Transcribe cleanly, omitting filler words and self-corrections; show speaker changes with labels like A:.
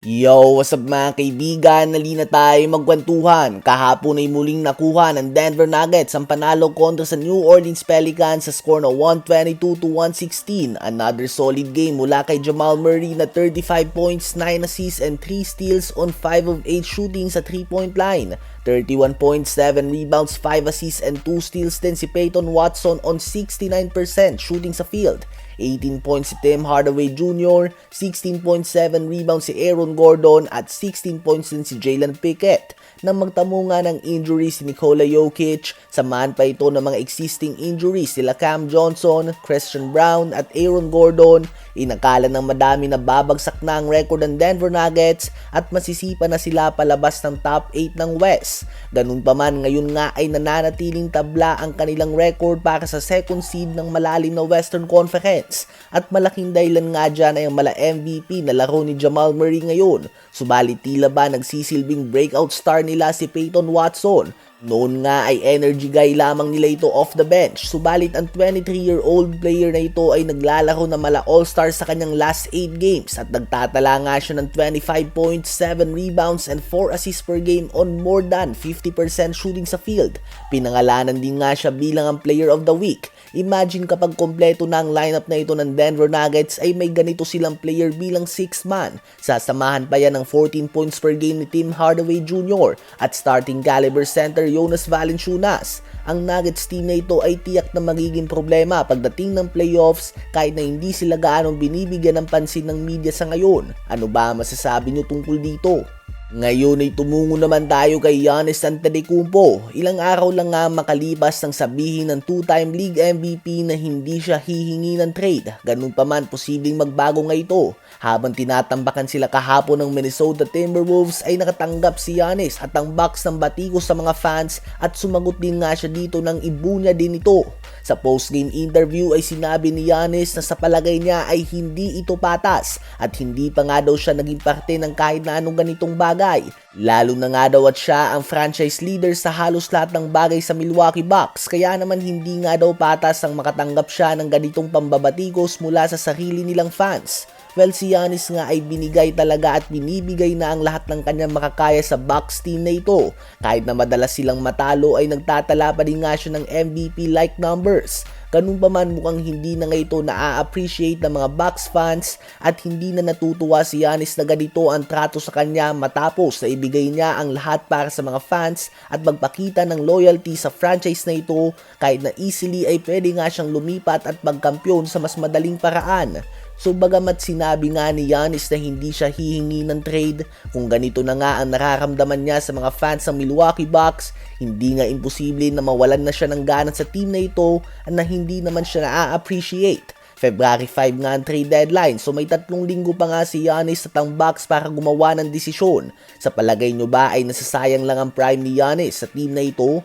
A: Yo, what's up mga kaibigan? Nalina tayo magkwentuhan. Kahapon ay muling nakuha ng Denver Nuggets ang panalo kontra sa New Orleans Pelicans sa score na 122-116. Another solid game mula kay Jamal Murray na 35 points, 9 assists and 3 steals on 5 of 8 shooting sa 3-point line. 31 points, 7 rebounds, 5 assists and 2 steals din si Peyton Watson on 69% shooting sa field. 18 points si Tim Hardaway Jr., 16.7 rebounds si Aaron Gordon at 16 points din si Jalen Pickett. Nang magtamo nga ng injuries si Nikola Jokic, samahan pa ito ng mga existing injuries sila Cam Johnson, Christian Brown at Aaron Gordon, inakala ng madami na babagsak na ang record ng Denver Nuggets at masisipa na sila palabas ng top 8 ng West. Ganun pa man, ngayon nga ay nananatiling tabla ang kanilang record para sa second seed ng malalim na Western Conference. At malaking dahilan nga dyan ay ang mala MVP na laro ni Jamal Murray ngayon. Subalit tila ba nagsisilbing breakout star nila si Peyton Watson. Noon nga ay energy guy lamang nila ito off the bench. Subalit ang 23-year-old player na ito ay naglalaro na mala all-star sa kanyang last 8 games at nagtatala nga siya ng 25 points, 7 rebounds and 4 assists per game on more than 50% shooting sa field. Pinangalanan din nga siya bilang ang player of the week. Imagine kapag kompleto na ang lineup na ito ng Denver Nuggets ay may ganito silang player bilang 6 man. Sasamahan pa yan ng 14 points per game ni Tim Hardaway Jr. at starting caliber center Jonas Valanciunas. Ang Nuggets team na ito ay tiyak na magiging problema pagdating ng playoffs kahit na hindi sila gaanong binibigyan ng pansin ng media sa ngayon. Ano ba masasabi nyo tungkol dito? Ngayon ay tumungo naman tayo kay Giannis Antetokounmpo. Ilang araw lang nga makalipas nang sabihin ng two-time league MVP na hindi siya hihingi ng trade. Ganun pa man, posibleng magbago nga ito. Habang tinatambakan sila kahapon ng Minnesota Timberwolves ay nakatanggap si Giannis at ang Bucks ng batikos sa mga fans at sumagot din nga siya dito ng ibunya din ito. Sa post-game interview ay sinabi ni Giannis na sa palagay niya ay hindi ito patas at hindi pa nga daw siya naging parte ng kahit na anong ganitong bagay. Lalo na nga daw at siya ang franchise leader sa halos lahat ng bagay sa Milwaukee Bucks, kaya naman hindi nga daw patas ang makatanggap siya ng ganitong pambabatikos mula sa sarili nilang fans. Well, si Giannis nga ay binigay talaga at binibigay na ang lahat ng kanyang makakaya sa Bucks team na ito. Kahit na madalas silang matalo ay nagtatala pa din nga siya ng MVP-like numbers. Ganun pa man, mukhang hindi na nga ito na-appreciate ng mga Bucks fans at hindi na natutuwa si Giannis na ganito ang trato sa kanya matapos na ibigay niya ang lahat para sa mga fans at magpakita ng loyalty sa franchise na ito kahit na easily ay pwede nga siyang lumipat at magkampiyon sa mas madaling paraan. So bagamat sinabi nga ni Giannis na hindi siya hihingi ng trade, kung ganito na nga ang nararamdaman niya sa mga fans ng Milwaukee Bucks, hindi nga imposible na mawalan na siya ng gana sa team na ito at na hindi naman siya na-appreciate. February 5 nga ang trade deadline, so may 3 linggo pa nga si Giannis at ang Bucks para gumawa ng desisyon. Sa palagay nyo ba ay nasasayang lang ang prime ni Giannis sa team na ito?